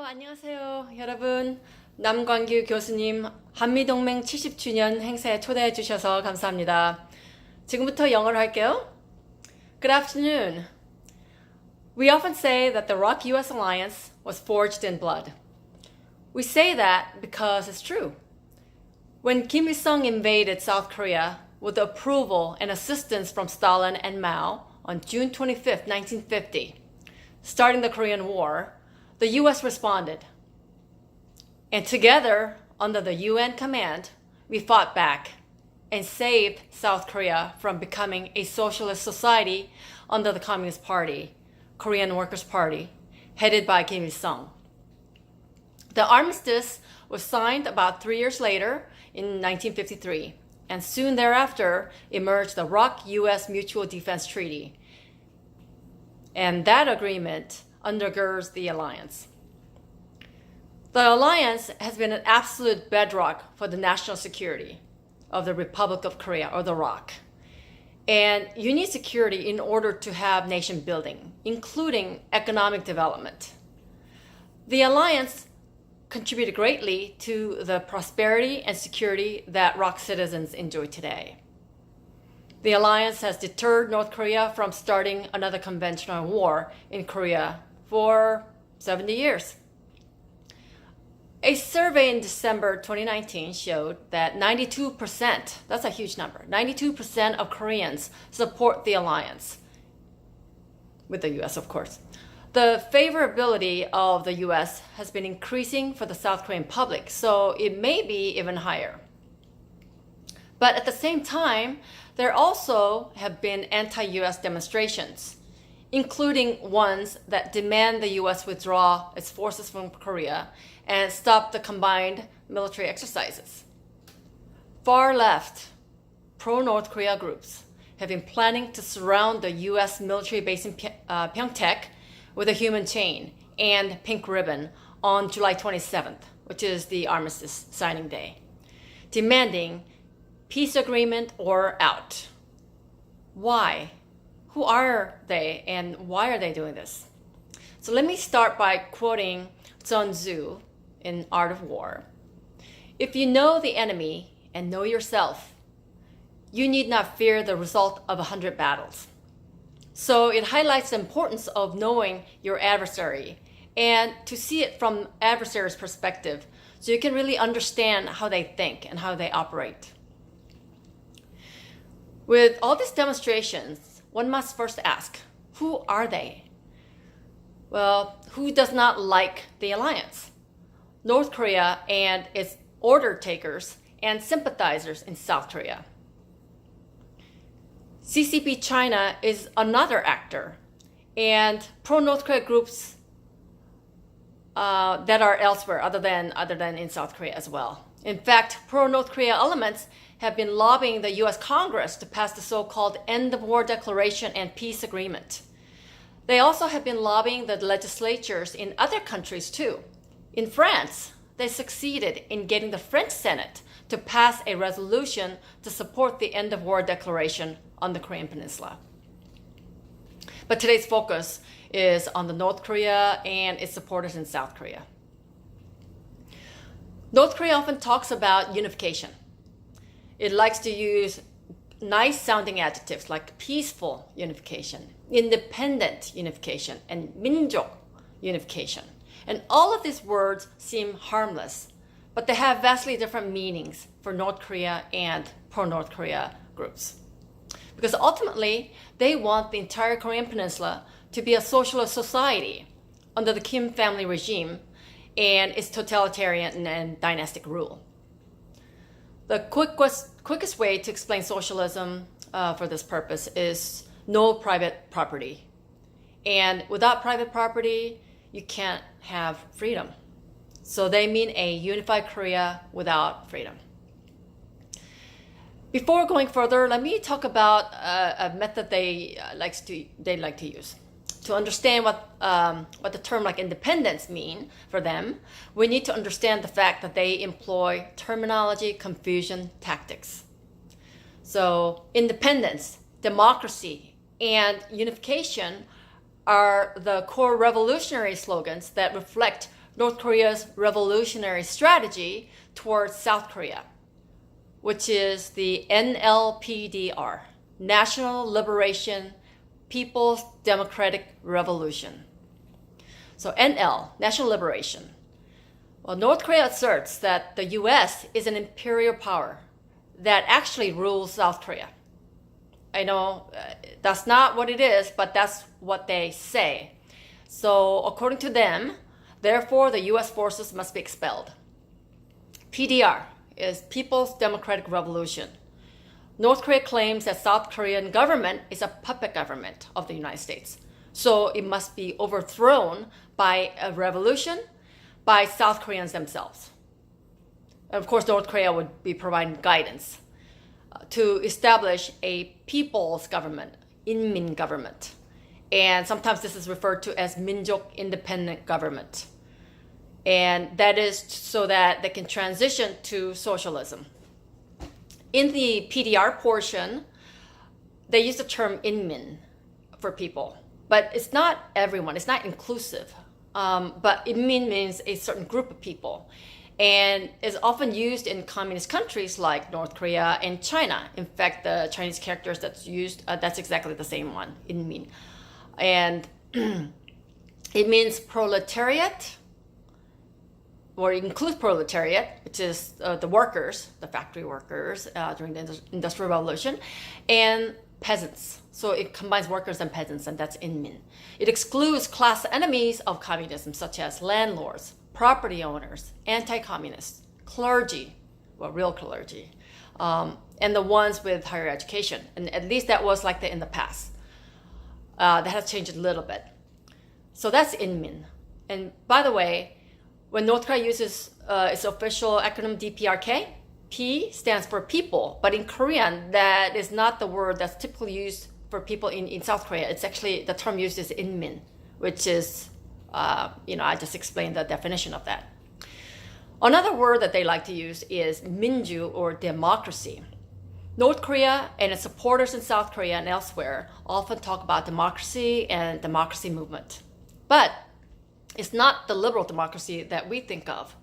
안녕하세요. 여러분, 남광규 교수님 한미동맹 70주년 행사에 초대해 주셔서 감사합니다. 지금부터 영어로 할게요. Good afternoon. We often say that the ROK-US Alliance was forged in blood. We say that because it's true. When Kim Il-sung invaded South Korea with the approval and assistance from Stalin and Mao on June 25, 1950, starting the Korean War, the U.S. responded. And together, under the UN command, we fought back and saved South Korea from becoming a socialist society under the Communist Party, Korean Workers' Party, headed by Kim Il-sung. The armistice was signed about 3 years later in 1953, and soon thereafter emerged the ROK-US Mutual Defense Treaty. And that agreement undergirds the alliance. The alliance has been an absolute bedrock for the national security of the Republic of Korea, or the ROK. And you need security in order to have nation building, including economic development. The alliance contributed greatly to the prosperity and security that ROK citizens enjoy today. The alliance has deterred North Korea from starting another conventional war in Korea for 70 years. A survey in December 2019 showed that 92%, that's a huge number, 92% of Koreans support the alliance, with the US, of course. The favorability of the US has been increasing for the South Korean public, so it may be even higher. But at the same time, there also have been anti-US demonstrations, including ones that demand the US withdraw its forces from Korea and stop the combined military exercises. Far left, pro-North Korea groups have been planning to surround the US military base in Pyeongtaek with a human chain and pink ribbon on July 27th, which is the armistice signing day, demanding peace agreement or out. Why? Who are they and why are they doing this? So let me start by quoting Sun Tzu in Art of War. If you know the enemy and know yourself, you need not fear the result of 100 battles. So it highlights the importance of knowing your adversary and to see it from adversary's perspective so you can really understand how they think and how they operate. With all these demonstrations, one must first ask, who are they? Well, who does not like the alliance? North Korea and its order takers and sympathizers in South Korea. CCP China is another actor, and pro-North Korea groups that are elsewhere other than in South Korea as well. In fact, pro-North Korea elements have been lobbying the US Congress to pass the so-called End of War Declaration and Peace Agreement. They also have been lobbying the legislatures in other countries too. In France, they succeeded in getting the French Senate to pass a resolution to support the End of War Declaration on the Korean Peninsula. But today's focus is on the North Korea and its supporters in South Korea. North Korea often talks about unification. It likes to use nice sounding adjectives like peaceful unification, independent unification, and 민족 unification. And all of these words seem harmless, but they have vastly different meanings for North Korea and pro-North Korea groups. Because ultimately, they want the entire Korean Peninsula to be a socialist society under the Kim family regime and its totalitarian and dynastic rule. The quickest way to explain socialism for this purpose is no private property. And without private property, you can't have freedom. So they mean a unified Korea without freedom. Before going further, let me talk about a method they like to use. To understand what the term like independence mean for them, we need to understand the fact that they employ terminology confusion tactics. So independence, democracy, and unification are the core revolutionary slogans that reflect North Korea's revolutionary strategy towards South Korea, which is the NLPDR, National Liberation People's Democratic Revolution. So NL, National Liberation. Well, North Korea asserts that the US is an imperial power that actually rules South Korea. I know that's not what it is, but that's what they say. So according to them, therefore the US forces must be expelled. PDR is People's Democratic Revolution. North Korea claims that South Korean government is a puppet government of the United States. So it must be overthrown by a revolution by South Koreans themselves. And of course, North Korea would be providing guidance to establish a people's government, 인민 government. And sometimes this is referred to as 민족 independent government. And that is so that they can transition to socialism. In the PDR portion, they use the term 인민 for people, but it's not everyone, it's not inclusive. But 인민 means a certain group of people, and is often used in communist countries like North Korea and China. In fact, the Chinese characters that's used, that's exactly the same one, 인민. And it means proletariat, or it includes proletariat, which is the workers, the factory workers during the Industrial Revolution, and peasants. So it combines workers and peasants, and that's inmin. It excludes class enemies of communism, such as landlords, property owners, anti-communists, clergy, well, real clergy, and the ones with higher education. And at least that was like that in the past. That has changed a little bit. So that's inmin. And by the way, when North Korea uses its official acronym DPRK, P stands for people, but in Korean, that is not the word that's typically used for people in South Korea. It's actually, the term used is inmin, which is, I just explained the definition of that. Another word that they like to use is 민주, or democracy. North Korea and its supporters in South Korea and elsewhere often talk about democracy and democracy movement. But it's not the liberal democracy that we think of,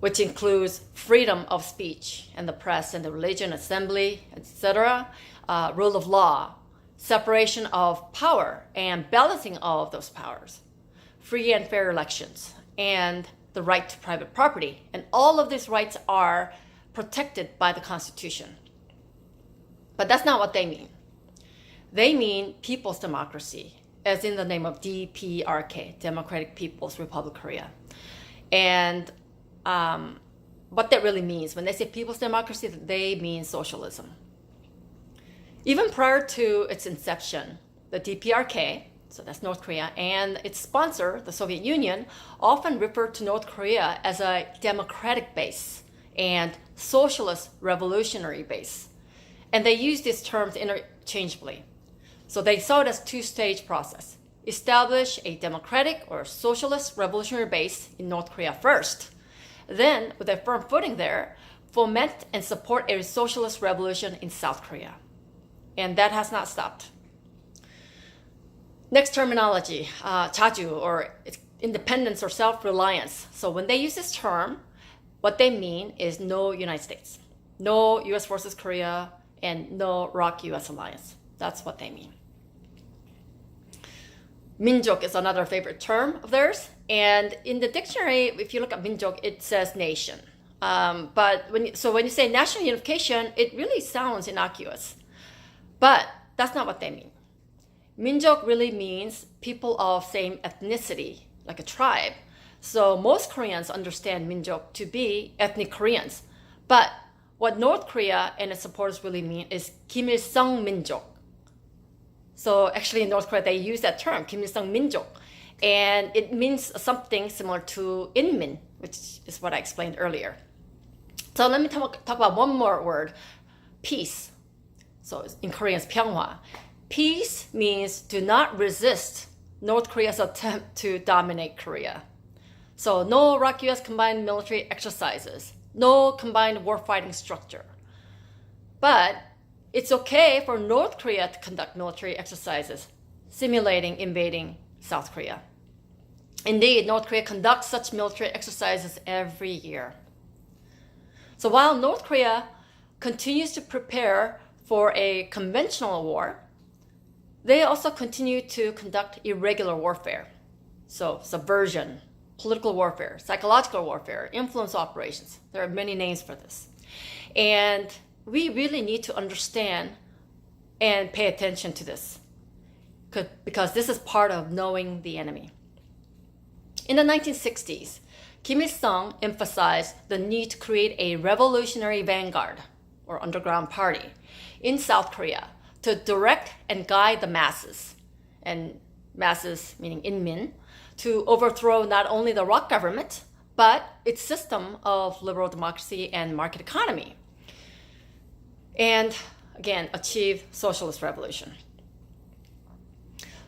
which includes freedom of speech and the press and the religion, assembly, etc., rule of law, separation of power and balancing of those powers, free and fair elections, and the right to private property. And all of these rights are protected by the Constitution. But that's not what they mean. They mean people's democracy, as in the name of DPRK, Democratic People's Republic of Korea. And what that really means, when they say people's democracy, they mean socialism. Even prior to its inception, the DPRK, so that's North Korea, and its sponsor, the Soviet Union, often referred to North Korea as a democratic base and socialist revolutionary base. And they use these terms interchangeably. So they saw it as a two-stage process. Establish a democratic or socialist revolutionary base in North Korea first. Then, with a firm footing there, foment and support a socialist revolution in South Korea. And that has not stopped. Next terminology, 자주, or independence or self-reliance. So when they use this term, what they mean is no United States, no US versus Korea, and no ROK-US Alliance. That's what they mean. 민족 is another favorite term of theirs. And in the dictionary, if you look at 민족, it says nation. But when you say national unification, it really sounds innocuous. But that's not what they mean. 민족 really means people of same ethnicity, like a tribe. So most Koreans understand 민족 to be ethnic Koreans. But what North Korea and its supporters really mean is Kim Il-sung 민족. So actually in North Korea, they use that term, Kim Il-sung 민족. And it means something similar to 인민, which is what I explained earlier. So let me talk about one more word, peace. So in Korean, it's 평화. Peace means do not resist North Korea's attempt to dominate Korea. So no ROK-US combined military exercises, no combined warfighting structure. But it's okay for North Korea to conduct military exercises, simulating invading South Korea. Indeed, North Korea conducts such military exercises every year. So while North Korea continues to prepare for a conventional war, they also continue to conduct irregular warfare. So subversion, political warfare, psychological warfare, influence operations. There are many names for this. And we really need to understand and pay attention to this because this is part of knowing the enemy. In the 1960s, Kim Il-sung emphasized the need to create a revolutionary vanguard or underground party in South Korea to direct and guide the masses, and masses meaning inmin, to overthrow not only the ROK government, but its system of liberal democracy and market economy. And again, achieve socialist revolution.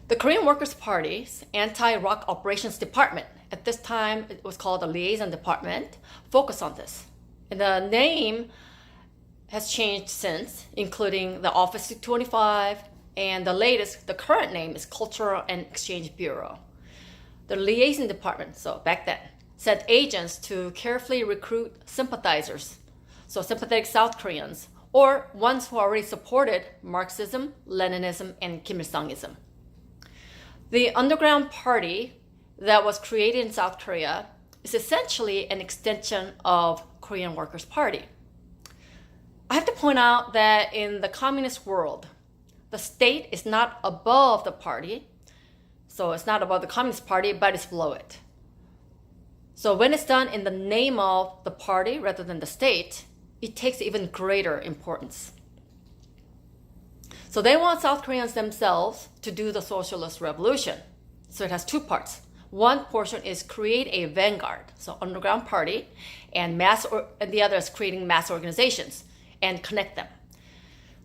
The Korean Workers' Party's anti-ROK operations department, at this time it was called the liaison department, focused on this. And the name has changed since, including the Office 225, and the current name is Cultural and Exchange Bureau. The liaison department, so back then, sent agents to carefully recruit sympathizers, so sympathetic South Koreans, or ones who already supported Marxism, Leninism, and Kim Il-sungism. The underground party that was created in South Korea is essentially an extension of Korean Workers' Party. I have to point out that in the communist world, the state is not above the party, so it's not above the Communist Party, but it's below it. So when it's done in the name of the party rather than the state, it takes even greater importance. So they want South Koreans themselves to do the socialist revolution. So it has two parts. One portion is create a vanguard, so underground party, and the other is creating mass organizations and connect them.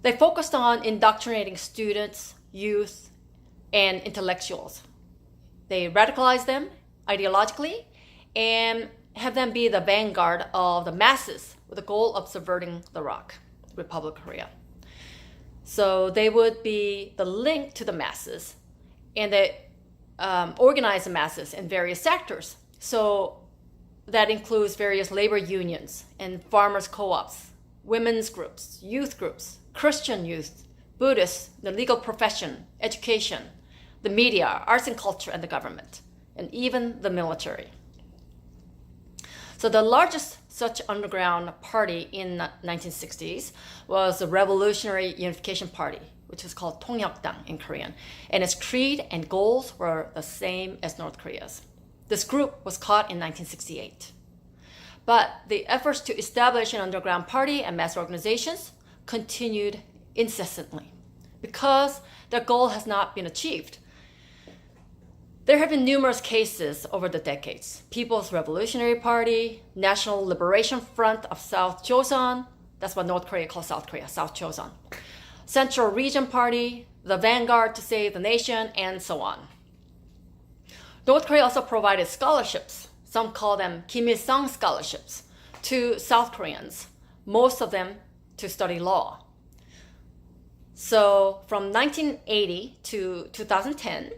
They focused on indoctrinating students, youth, and intellectuals. They radicalize them ideologically and have them be the vanguard of the masses with the goal of subverting the ROK, Republic of Korea. So they would be the link to the masses, and they organize the masses in various sectors. So that includes various labor unions and farmers' co-ops, women's groups, youth groups, Christian youth, Buddhists, the legal profession, education, the media, arts and culture, and the government, and even the military. So the largest such underground party in the 1960s was the Revolutionary Unification Party, which is called 통역당 in Korean, and its creed and goals were the same as North Korea's. This group was caught in 1968. But the efforts to establish an underground party and mass organizations continued incessantly because their goal has not been achieved. There have been numerous cases over the decades. People's Revolutionary Party, National Liberation Front of South Joseon, that's what North Korea calls South Korea, South Joseon. Central Region Party, the Vanguard to Save the Nation, and so on. North Korea also provided scholarships, some call them Kim Il-sung scholarships, to South Koreans, most of them to study law. So from 1980 to 2010,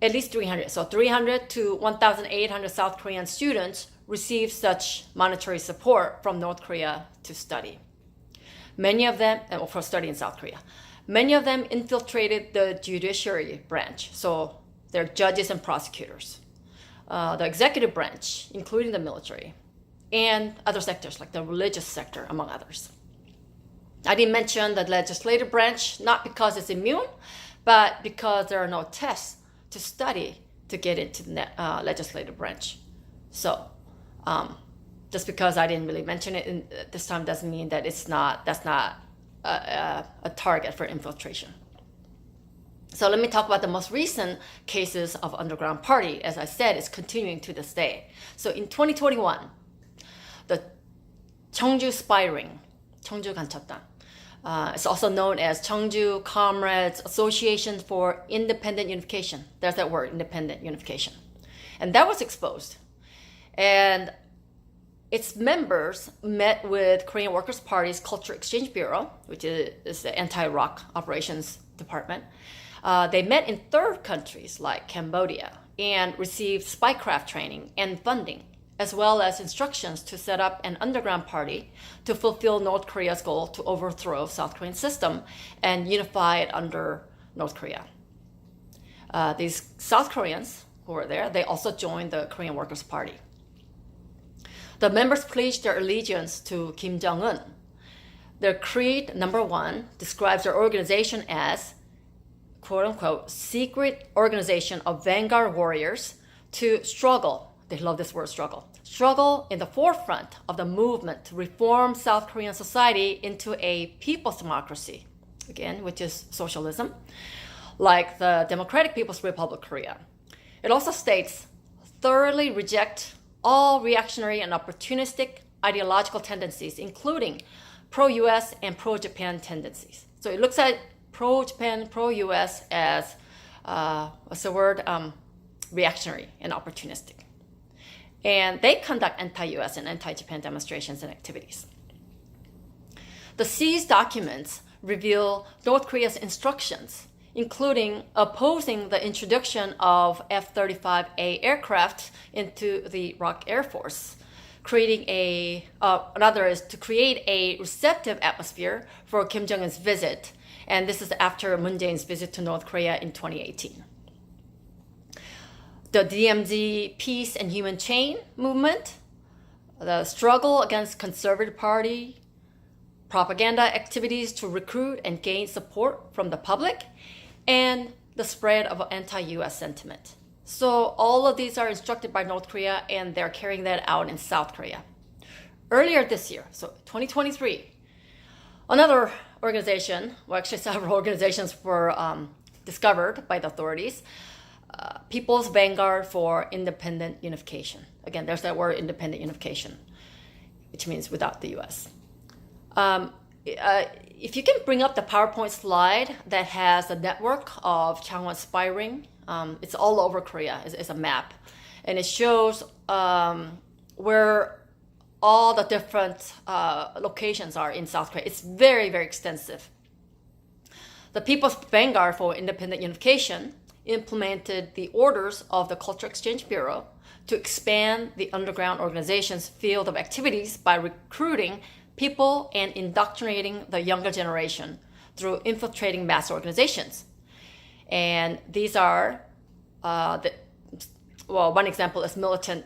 at least 300, so 300 to 1,800 South Korean students received such monetary support from North Korea to study. Many of them, for study in South Korea, many of them infiltrated the judiciary branch, so they're judges and prosecutors, the executive branch, including the military, and other sectors like the religious sector, among others. I didn't mention the legislative branch, not because it's immune, but because there are no tests to study to get into the legislative branch. So just because I didn't really mention it this time doesn't mean that that's not a target for infiltration. So let me talk about the most recent cases of underground party. As I said, it's continuing to this day. So in 2021, the Cheongju Spy Ring, Cheongju 간첩단, it's also known as Cheongju Comrades Association for Independent Unification. There's that word, independent unification. And that was exposed. And its members met with Korean Workers' Party's Culture Exchange Bureau, which is the anti-ROK operations department. They met in third countries like Cambodia, and received spycraft training and funding, as well as instructions to set up an underground party to fulfill North Korea's goal to overthrow South Korean system and unify it under North Korea. These South Koreans who were there, they also joined the Korean Workers' Party. The members pledged their allegiance to Kim Jong-un. Their creed, number 1, describes their organization as, quote-unquote, secret organization of vanguard warriors to struggle, they love this word struggle in the forefront of the movement to reform South Korean society into a people's democracy, again, which is socialism, like the Democratic People's Republic of Korea. It also states, thoroughly reject all reactionary and opportunistic ideological tendencies, including pro-US and pro-Japan tendencies. So it looks at pro-Japan, pro-US as, what's the word? Reactionary and opportunistic. And they conduct anti-US and anti-Japan demonstrations and activities. The seized documents reveal North Korea's instructions, including opposing the introduction of F-35A aircraft into the ROK Air Force, creating to create a receptive atmosphere for Kim Jong-un's visit. And this is after Moon Jae-in's visit to North Korea in 2018. The DMZ Peace and Human Chain movement, the struggle against Conservative Party, propaganda activities to recruit and gain support from the public, and the spread of anti-US sentiment. So all of these are instructed by North Korea, and they're carrying that out in South Korea. Earlier this year, so 2023, another organization, well actually several organizations were discovered by the authorities, People's Vanguard for Independent Unification. Again, there's that word, independent unification, which means without the US. If you can bring up the PowerPoint slide that has a network of Changwon spy ring, it's all over Korea. It's a map, and it shows where all the different locations are in South Korea. It's very, very extensive. The People's Vanguard for Independent Unification implemented the orders of the Culture Exchange Bureau to expand the underground organization's field of activities by recruiting people and indoctrinating the younger generation through infiltrating mass organizations. And these are, one example is militant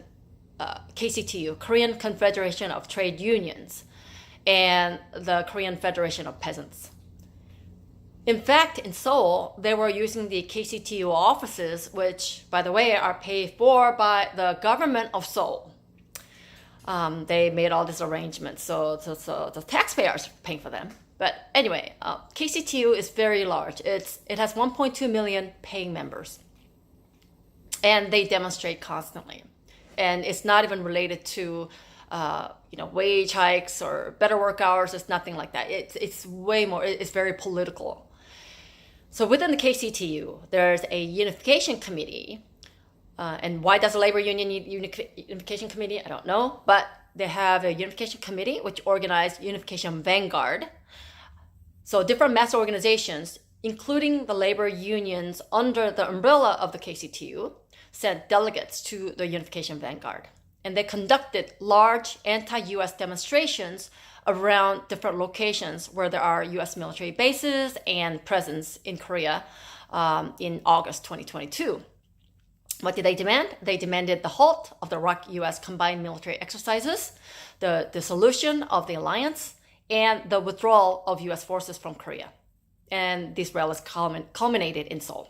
KCTU, Korean Confederation of Trade Unions, and the Korean Federation of Peasants. In fact, in Seoul, they were using the KCTU offices, which, by the way, are paid for by the government of Seoul. They made all these arrangements, so the taxpayers are paying for them. But anyway, KCTU is very large. It has 1.2 million paying members, and they demonstrate constantly. And it's not even related to wage hikes or better work hours. It's nothing like that. It's way more. It's very political. So within the KCTU, there's a unification committee. And why does the labor union need unification committee? I don't know. But they have a unification committee which organized Unification Vanguard. So different mass organizations, including the labor unions under the umbrella of the KCTU, sent delegates to the Unification Vanguard. And they conducted large anti-US demonstrations around different locations where there are US military bases and presence in Korea in August 2022. What did they demand? They demanded the halt of the ROK-US combined military exercises, the dissolution of the alliance, and the withdrawal of US forces from Korea. And these rallies culminated in Seoul.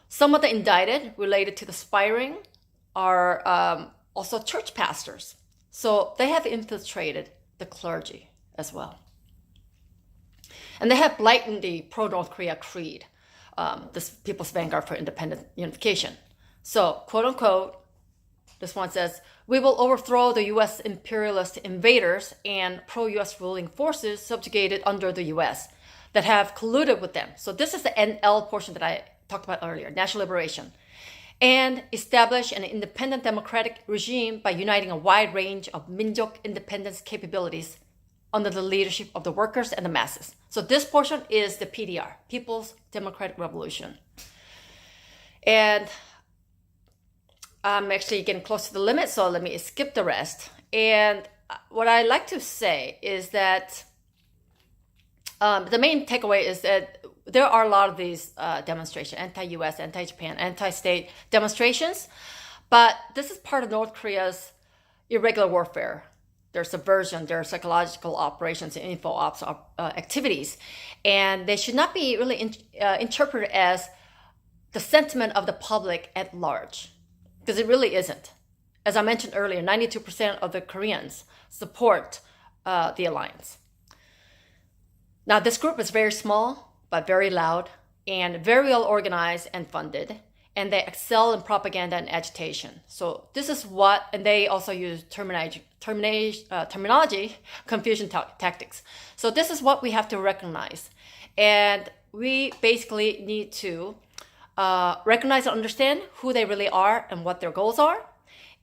Some of the indicted related to the spy ring are also church pastors. So they have infiltrated the clergy as well. And they have blatantly pro-North Korea creed, this People's Vanguard for Independent Unification. So, quote unquote, this one says, we will overthrow the US imperialist invaders and pro-US ruling forces subjugated under the US that have colluded with them. So this is the NL portion that I talked about earlier, national liberation. And establish an independent democratic regime by uniting a wide range of Minjok independence capabilities under the leadership of the workers and the masses. So this portion is the PDR, People's Democratic Revolution. And I'm actually getting close to the limit, so let me skip the rest. And what I like to say is that the main takeaway is that there are a lot of these demonstrations, anti-US, anti-Japan, anti-state demonstrations, but this is part of North Korea's irregular warfare. Their subversion, their psychological operations and info ops activities. And they should not be really interpreted as the sentiment of the public at large, because it really isn't. As I mentioned earlier, 92% of the Koreans support the alliance. Now, this group is very small, but very loud, and very well organized and funded, and they excel in propaganda and agitation. So this is what, and they also use terminology, confusion tactics. So this is what we have to recognize. And we basically need to recognize and understand who they really are and what their goals are,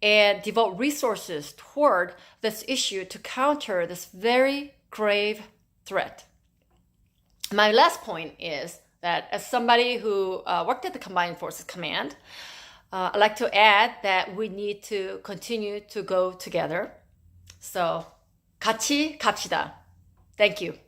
and devote resources toward this issue to counter this very grave threat. My last point is that as somebody who worked at the Combined Forces Command, I'd like to add that we need to continue to go together. So, 같이 갑시다. Thank you.